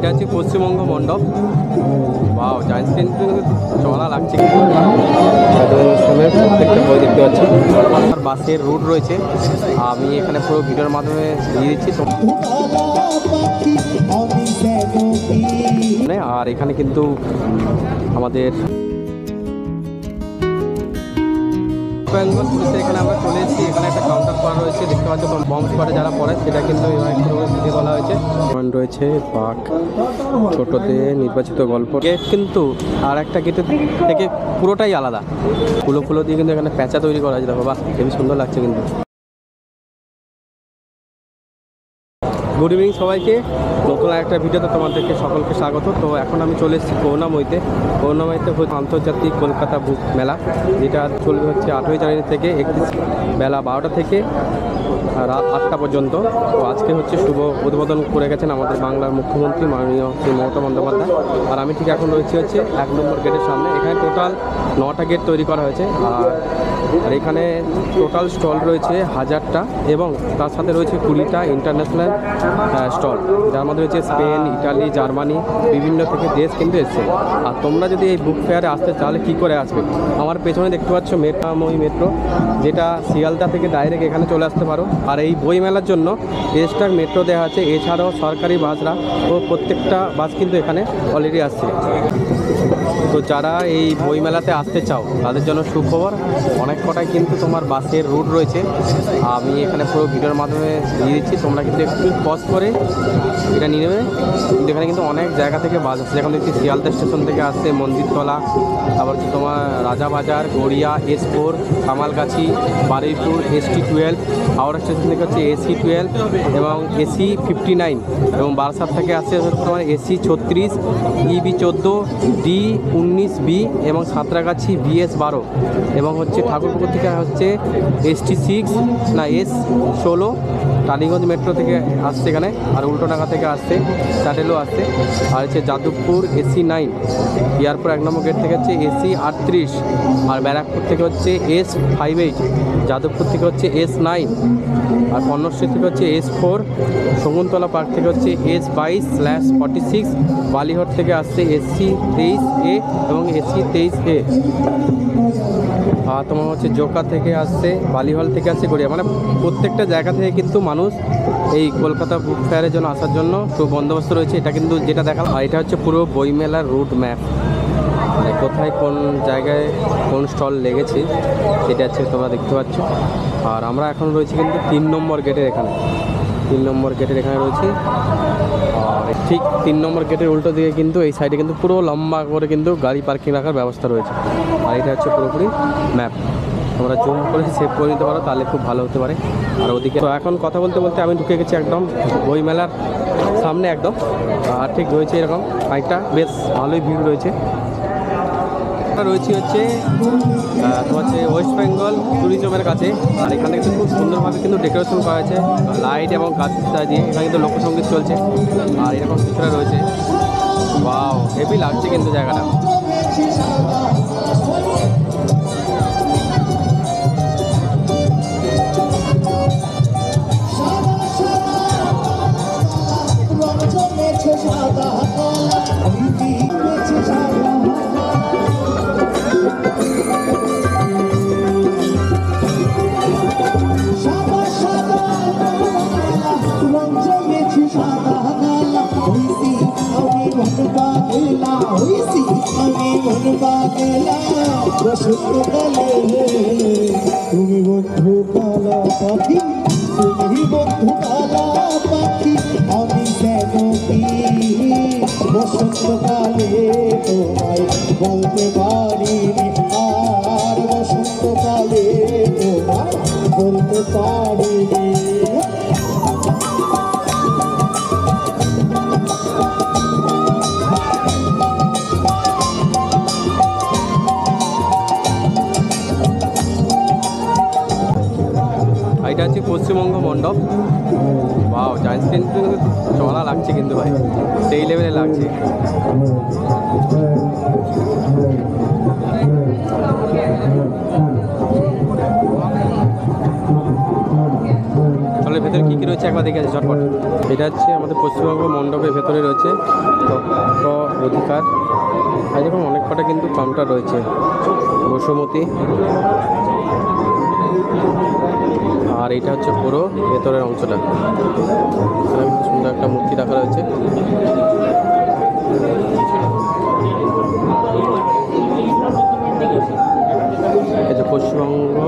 এটা হচ্ছে পশ্চিমবঙ্গ মণ্ডপ। বাও, জায়েন্ট স্ক্রিন কিন্তু চড়া লাগছে। অনুষ্ঠানের প্রত্যেকটা বই দেখতে পাচ্ছি। আর বাসের রুট রয়েছে, আমি এখানে পুরো ভিডিওর মাধ্যমে দিয়ে দিচ্ছি। আর এখানে কিন্তু আমাদের বেঙ্গল পুলিশের এখানে আমরা চলে এসেছি। এখানে একটা কাউন্টার করা রয়েছে, দেখতে পাচ্ছ বম্ব স্কোয়াডে যারা পড়ে সেটা কিন্তু দিতে বলা হয়েছে। রয়েছে বাঘ, ছোটদের নির্বাচিত গল্প। গেট কিন্তু আর একটা গেটের থেকে পুরোটাই আলাদা, ফুলো ফুলো দিয়ে কিন্তু এখানে প্যাঁচা তৈরি করা হয়েছে। দেখো বাহ, খুবই সুন্দর লাগছে কিন্তু। গুড ইভিনিং সবাইকে, নতুন একটা ভিডিওতে তোমাদেরকে সকলকে স্বাগত। তো এখন আমি চলে এসেছি করুণাময়ীতে। করুণাময়ীতে হচ্ছে আন্তর্জাতিক কলকাতা বুক মেলা, যেটা চলবে হচ্ছে 8ই জানুয়ারি থেকে 31 বেলা 12টা থেকে রাত 8টা পর্যন্ত। তো আজকে হচ্ছে শুভ উদ্বোধন করে গেছেন আমাদের বাংলার মুখ্যমন্ত্রী মাননীয় শ্রী মমতা বন্দ্যোপাধ্যায়। আর আমি ঠিক এখন রয়েছি হচ্ছে 1 নম্বর গেটের সামনে। এখানে টোটাল 9টা গেট তৈরি করা হয়েছে। আর এখানে টোটাল স্টল রয়েছে 1000টা, এবং তার সাথে রয়েছে 20টা ইন্টারন্যাশনাল স্টল, যার মধ্যে রয়েছে স্পেন, ইটালি, জার্মানি, বিভিন্ন থেকে দেশ কিন্তু এসছে। আর তোমরা যদি এই বুক ফেয়ারে আসতে তাহলে কী করে আসবে? আমার পেছনে দেখতে পাচ্ছ মেট্রোময়ী মেট্রো, যেটা শিয়ালদা থেকে ডাইরেক্ট এখানে চলে আসতে পারো। আর এই বই মেলার জন্য এক্সট্রা মেট্রো দেওয়া আছে, এছাড়াও সরকারি বাসরা ও প্রত্যেকটা বাস কিন্তু এখানে অলরেডি আসছে। তো যারা এই বই মেলাতে আসতে চাও তাদের জন্য সুখবর, অনেক কটাই কিন্তু তোমার বাসের রুট রয়েছে, আমি এখানে পুরো ভিডিওর মাধ্যমে দিয়ে দিচ্ছি। তোমরা কিন্তু একটু পজ করে এটা নিয়ে নেবে। কিন্তু এখানে কিন্তু অনেক জায়গা থেকে বাস আসছে, যেমন দেখছি শিয়ালদা স্টেশন থেকে আসছে মন্দিরতলা, তারপর হচ্ছে তোমার Rajabazar, Garia, S4, Kamalgachhi, Baruipur, ST12, Howrah station থেকে হচ্ছে AC12 এবং AC59, এবং বারাসাত থেকে আসছে হচ্ছে তোমার AC36, EB14, D19B, এবং সাঁতরাগাছি BS12, এবং হচ্ছে ঠাকুরপুকুর থেকে হচ্ছে ST6 না S16, টালিগঞ্জ মেট্রো থেকে আসছে এখানে, আর উল্টোডাঙ্গা থেকে আসছে, স্যাটেলও আসছে। আর হচ্ছে যাদবপুর AC9, এয়ারপোর্ট 1 নম্বর গেট থেকে হচ্ছে AC38, আর ব্যারাকপুর থেকে হচ্ছে S58, যাদবপুর থেকে হচ্ছে S9, আর কর্ণশ্রী থেকে হচ্ছে S4, শকুন্তলা পার্ক থেকে হচ্ছে S22/46, বালিহট থেকে আসছে SC23A এবং SC23A, আর তোমার হচ্ছে জোকা থেকে আসছে, বালিহল থেকে আসছে, গড়িয়া। মানে প্রত্যেকটা জায়গা থেকে কিন্তু মানুষ এই কলকাতা বুক ফেয়ারের জন্য আসার জন্য খুব বন্দোবস্ত রয়েছে। এটা কিন্তু যেটা দেখালাম, আর এটা হচ্ছে পুরো বইমেলার রুট ম্যাপ, মানে কোথায় কোন জায়গায় কোন স্টল লেগেছে সেটা হচ্ছে তোমরা দেখতে পাচ্ছ। আর আমরা এখন রয়েছি কিন্তু 3 নম্বর গেটের এখানে, 3 নম্বর গেটের এখানে রয়েছি। আর ঠিক 3 নম্বর গেটের উল্টো দিকে কিন্তু এই সাইডে কিন্তু পুরো লম্বা করে কিন্তু গাড়ি পার্কিং রাখার ব্যবস্থা রয়েছে। আর এটা হচ্ছে পুরোপুরি ম্যাপ, তোমরা জুম করে সেভ করে নিতে পারো, তাহলে খুব ভালো হতে পারে। আর ওদিকে তো এখন কথা বলতে বলতে আমি ঢুকে গেছি একদম বই মেলার সামনে একদম। আর ঠিক রয়েছে এরকম একটা বেশ ভালোই ভিড় রয়েছে। রয়েছে হচ্ছে তোমার হচ্ছে ওয়েস্ট বেঙ্গল ট্যুরিজমের কাছে। আর এখানে কিন্তু খুব সুন্দরভাবে কিন্তু ডেকোরেশন করা হয়েছে লাইট এবং গাছ দিয়ে। এখানে কিন্তু লোকসঙ্গীত চলছে, আর এরকম কিছুটা রয়েছে। ওয়াও, হেভি লাগছে কিন্তু জায়গাটা। তুমি বন্ধু কালা পাখি, তুমি বন্ধু কালা পাখি, আমি কেন কি বসন্তকালে তোমায় বলতে পারিনি, আর বসন্তকালে তোমায় বলতে পারিনি। এটা হচ্ছে পশ্চিমবঙ্গ মণ্ডপ। বাও, জায়েন্ট স্ক্রিন কিন্তু চড়া লাগছে কিন্তু ভাই, সেই লেভেলে লাগছে। চলে ভেতরে কী কী কি রয়েছে একবার দেখে আছে ঝটপট। এটা হচ্ছে আমাদের পশ্চিমবঙ্গ মণ্ডপের ভেতরে রয়েছে তত্ত্ব অধিকার, এরকম অনেক কটা কিন্তু কাউন্টার রয়েছে। বসুমতী, আর এটা হচ্ছে পুরো ভেতরের অংশটা। এখানে কিন্তু সুন্দর একটা মূর্তি রাখা রয়েছে। এই যে পশ্চিমবঙ্গ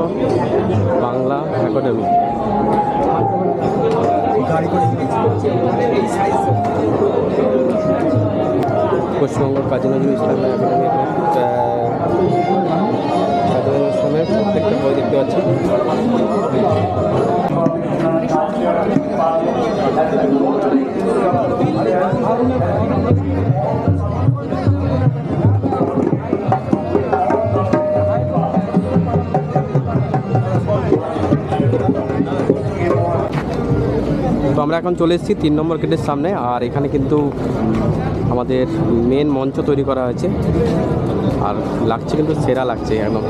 বাংলা একাডেমি। পশ্চিমবঙ্গ কাজী নজরুল ইসলাম একাডেমি, কাজী নজরুল ইসলামের প্রত্যেকটা বই দেখতে পাচ্ছি। তো আমরা এখন চলে এসেছি 3 নম্বর গেটের সামনে, আর এখানে কিন্তু আমাদের মেন মঞ্চ তৈরি করা হয়েছে, আর লাগছে কিন্তু সেরা লাগছে একদম।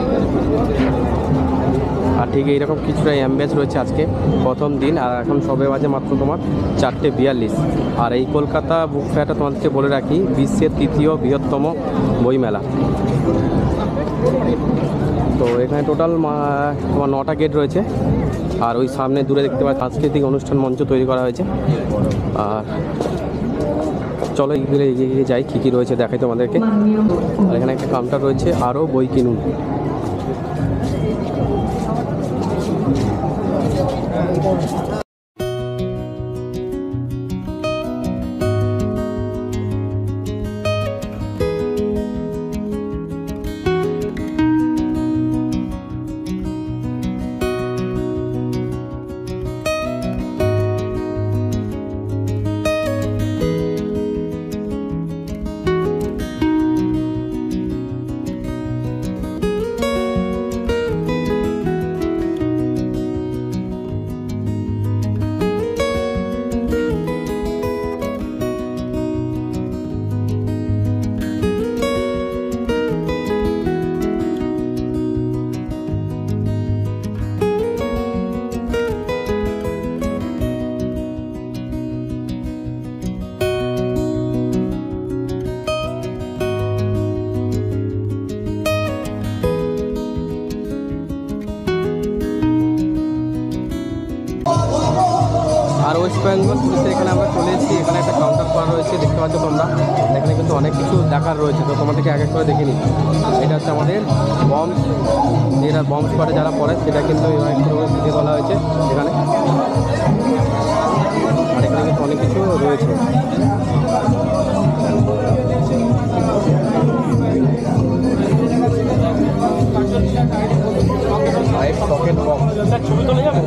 আর ঠিক এইরকম কিছুটা অ্যাম্বিয়েন্স রয়েছে আজকে প্রথম দিন, আর এখন সবে বাজে মাত্র তোমার 4:42। আর এই কলকাতা বুক ফেয়ারটা তোমাদেরকে বলে রাখি বিশ্বের 3য় বৃহত্তম বইমেলা। তো এখানে টোটাল তোমার 9টা গেট রয়েছে, আর ওই সামনে দূরে দেখতে পাচ্ছি সাংস্কৃতিক অনুষ্ঠান মঞ্চ তৈরি করা হয়েছে। আর চলো এগুলো এগিয়ে যাই, কী কী রয়েছে দেখাই তোমাদেরকে। আর এখানে একটা কাউন্টার রয়েছে, আরও বই কিনুন। আর ওয়েস্ট বেঙ্গল পুলিশের এখানে আমরা চলে এসেছি। এখানে একটা কাউন্টার করা রয়েছে, দেখতে পাচ্ছ তোমরা। এখানে কিন্তু অনেক কিছু দেখার রয়েছে, তো তোমাদেরকে এক এক করে দেখে নিই। এটা হচ্ছে আমাদের বম্ব, যেটা বম্ব স্কোয়াডে যারা পড়ে সেটা কিন্তু দিতে বলা হয়েছে এখানে। আর এখানে কিন্তু অনেক কিছু রয়েছে। পকেট বক্স, ছবি তোলা যাবে।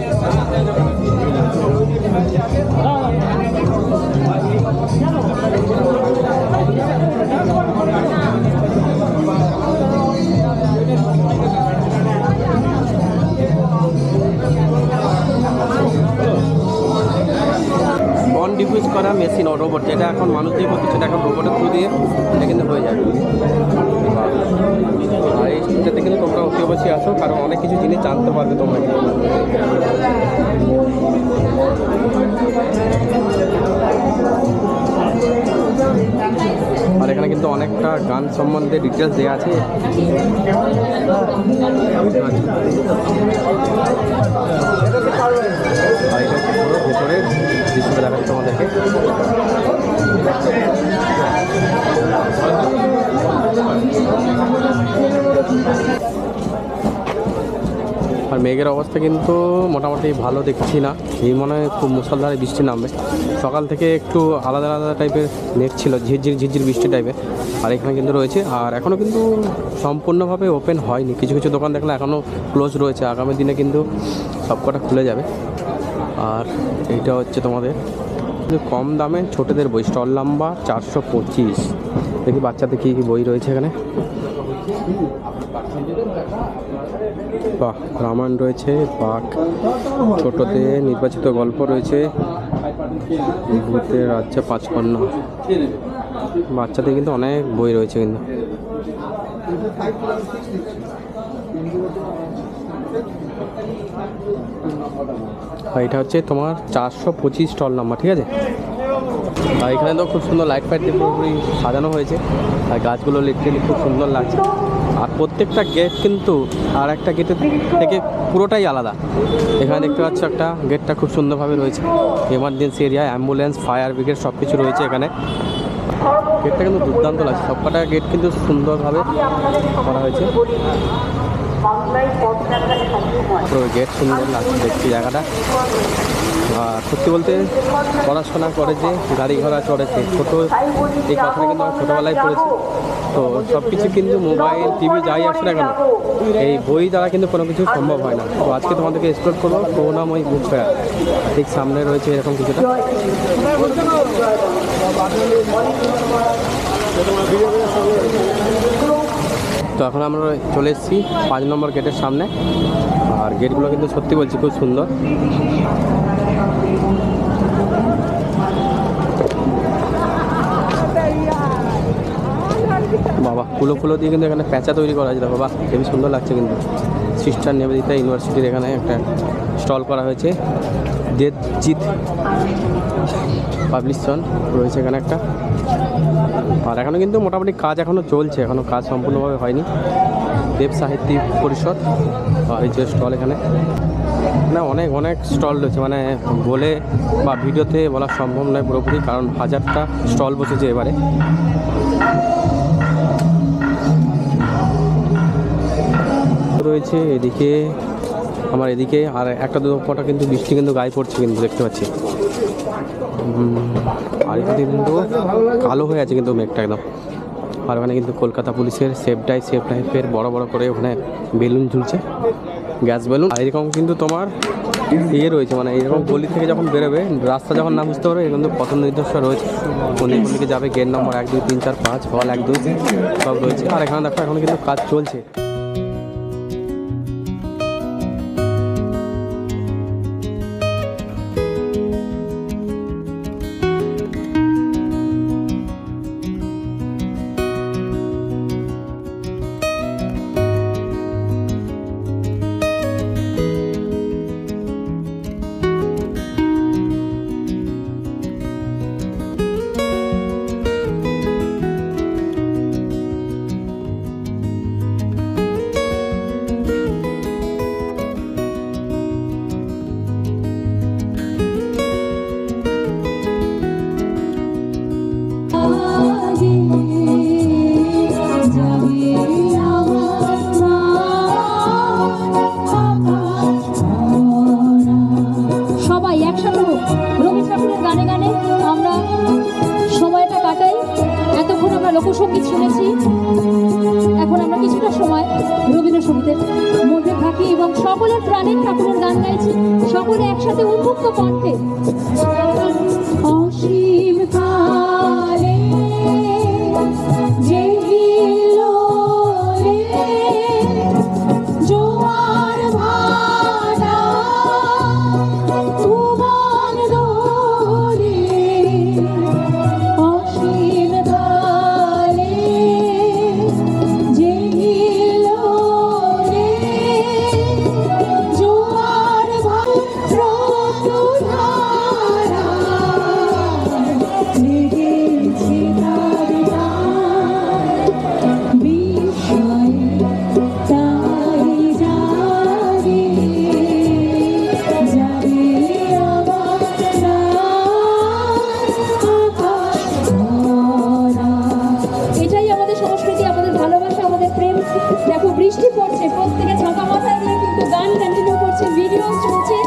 বন ডিফিউজ করা মেশিন ও রোবট, যেটা এখন মানুষ দিয়ে করছে সেটা এখন রোবটের থ্রু দিয়ে এটা কিন্তু হয়ে যায়। আর এই স্টুডিওতে কিন্তু তোমরা অতি অবশ্যই আসো, কারণ অনেক কিছু জিনিস জানতে পারবে তোমরা। আর এখানে কিন্তু অনেকটা গান সম্বন্ধে ডিটেলস দেওয়া আছে। আর এটা হচ্ছে পুরো ভেতরের দৃশ্যটা দেখাচ্ছি তোমাদেরকে। আর মেঘের অবস্থা কিন্তু মোটামুটি ভালো দেখছি না, এই মনে হয় খুব মুষলধারে বৃষ্টি নামবে। সকাল থেকে একটু আলাদা আলাদা টাইপের মেঘ ছিল, ঝিরঝির বৃষ্টি টাইপের। আর এখানে কিন্তু রয়েছে, আর এখনও কিন্তু সম্পূর্ণভাবে ওপেন হয়নি, কিছু কিছু দোকান দেখলে এখনও ক্লোজ রয়েছে। আগামী দিনে কিন্তু সবকটা খুলে যাবে। আর এইটা হচ্ছে তোমাদের কম দামে ছোটদের বই, স্টল নাম্বার 425। দেখি বাচ্চাদের কী কী বই রয়েছে এখানে। বাহ, রামায়ণ রয়েছে, বাঘ, ছোটদের নির্বাচিত গল্প রয়েছে, ভূতের রাজ্য, পাঁচকন্যা। বাচ্চাদের কিন্তু অনেক বই রয়েছে কিন্তু। আর এটা হচ্ছে তোমার 425 স্টল নাম্বার, ঠিক আছে। আর এখানে তো খুব সুন্দর লাইট ফাইট দিয়ে পুরোপুরি সাজানো হয়েছে, আর গাছগুলো লিটারেলি খুব সুন্দর লাগছে। আর প্রত্যেকটা গেট কিন্তু আর একটা গেটের থেকে পুরোটাই আলাদা। এখানে দেখতে পাচ্ছ একটা গেটটা খুব সুন্দরভাবে রয়েছে, emergency area, ambulance, fire brigade সব কিছু রয়েছে এখানে। গেটটা কিন্তু দুর্দান্ত লাগছে, সবকটা গেট কিন্তু সুন্দরভাবে করা হয়েছে। পুরো গেট সুন্দর লাগছে দেখছি জায়গাটা। আর সত্যি বলতে পড়াশোনা করে যে গাড়ি ঘোড়া চড়েছে ছোটো, এই কথাটা কিন্তু আমার ছোটোবেলায় পড়েছি। তো সব কিছু কিন্তু মোবাইল টিভি যাই আসে না কেন, এই বই দ্বারা কিন্তু কোনো কিছু সম্ভব হয় না। তো আজকে তোমাদেরকে এক্সপ্লোর করবো করুণাময়ী বুক ফেয়ার। ঠিক সামনে রয়েছে এরকম কিছুটা। তো এখন আমরা চলে এসেছি 5 নম্বর গেটের সামনে। আর গেটগুলো কিন্তু সত্যি বলছি খুব সুন্দর। বাবা ফুলো ফুলো দিয়ে কিন্তু এখানে প্যাঁচা তৈরি করা হয়েছে, দেখো বাহ খুবই সুন্দর লাগছে। কিন্তু সিস্টার নিবেদিতা ইউনিভার্সিটির এখানে একটা স্টল করা হয়েছে, দেবজিৎ পাবলিশন রয়েছে এখানে একটা। আর এখনও কিন্তু মোটামুটি কাজ এখনও চলছে, এখনও কাজ সম্পূর্ণভাবে হয়নি। দেব সাহিত্যিক পরিষদ, আর এই যে স্টল এখানে না অনেক অনেক স্টল রয়েছে, মানে বলে বা ভিডিওতে বলা সম্ভব নয় পুরোপুরি, কারণ 1000টা স্টল বসেছে এবারে। রয়েছে এদিকে আমার এদিকে, আর একটা দু ফোঁটা কিন্তু বৃষ্টি কিন্তু গায়ে পড়ছে কিন্তু দেখতে পাচ্ছি। আর এখানে কিন্তু কালো হয়ে আছে কিন্তু মেঘটা একদম। আর ওখানে কিন্তু কলকাতা পুলিশের সেফ ড্রাইভের বড় বড় করে ওখানে বেলুন ঝুলছে, গ্যাস বেলুন। আর এরকম কিন্তু তোমার রয়েছে, মানে এরকম গলি থেকে যখন বেরোবে, রাস্তা যখন না বুঝতে পারবে, কিন্তু পথ নির্দেশ রয়েছে কোন দিকে যাবে। গেট নম্বর 1 2 3 4 5 হল 1 2 সব রয়েছে। আর এখানে দেখো এখন কিন্তু কাজ চলছে। লোকসঙ্গীত শুনেছি, এখন আমরা কিছুটা সময় রবীন্দ্রসঙ্গীতের মধ্যে থাকি এবং সকলের প্রাণের ঠাকুরের গান গাইছি, সকলে একসাথে উন্মুক্ত কণ্ঠে। অসীম কালে যে হিল্লোলে জোয়ার ভাটা তুফান দোলে, অসীম কালে যে হিল্লোলে জোয়ার ভাটা রক্তধারা লেগেছে তার গান, বিস্ময়ে তাই জাগে জাগে আমার প্রাণ, আকাশ ভরা। এটাই আমাদের সংস্কৃতি, আমাদের ভালোবাসা, আমাদের প্রেম। দেখো বৃষ্টি পড়ছে, প্রত্যেকে ছাতা মাথায় দিয়ে কিন্তু গান কন্টিনিউ করছে, ভিডিও চলছে,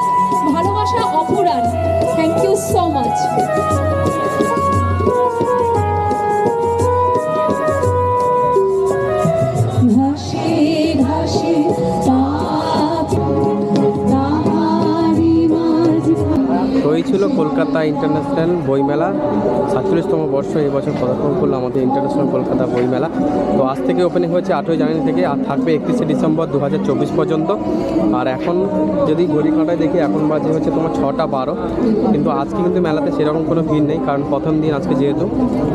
ভালোবাসা অপরাণ। Thank you so much. ঘাসে ঘাসে পাত তাহারি মাঝখানে। তো এই ছিল কলকাতা ইন্টারন্যাশনাল বইমেলা 47তম বর্ষ এই বছর পদার্পণ করলো আমাদের ইন্টারন্যাশনাল কলকাতা বইমেলা। তো আজ থেকে ওপেনিং হয়েছে 8ই জানুয়ারি থেকে, আর থাকবে 31শে ডিসেম্বর 2024 পর্যন্ত। আর এখন যদি ঘড়ি কাঁটায় দেখি এখন বাজে হচ্ছে তোমার 6টা 12, কিন্তু আজকে কিন্তু মেলাতে সেরকম কোনো ভিড় নেই, কারণ প্রথম দিন আজকে যেহেতু।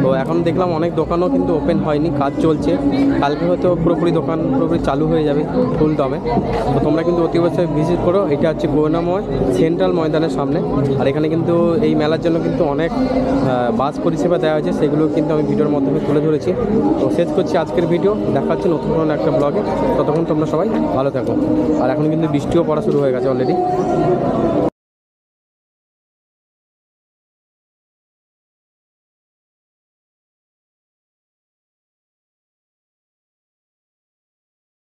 তো এখন দেখলাম অনেক দোকানও কিন্তু ওপেন হয়নি, কাজ চলছে। কালকে হয়তো পুরোপুরি দোকান পুরোপুরি চালু হয়ে যাবে ফুল দমে। তো তোমরা কিন্তু অতি অবশ্যই ভিজিট করো। এটা হচ্ছে করুণাময় সেন্ট্রাল ময়দানের সামনে। আর এখানে কিন্তু এই মেলার জন্য কিন্তু অনেক বাস পরিষেবা দেওয়া হয়েছে, সেগুলো কিন্তু আমি ভিডিওর মাধ্যমে তুলে ধরেছি। তো শেষ করছি আজকের ভিডিও, দেখা হচ্ছে নতুন কোনো একটা ব্লগে। ততক্ষণ তোমরা সবাই ভালো থাকো। আর এখন কিন্তু বৃষ্টিও পড়া শুরু হয়ে গেছে অলরেডি।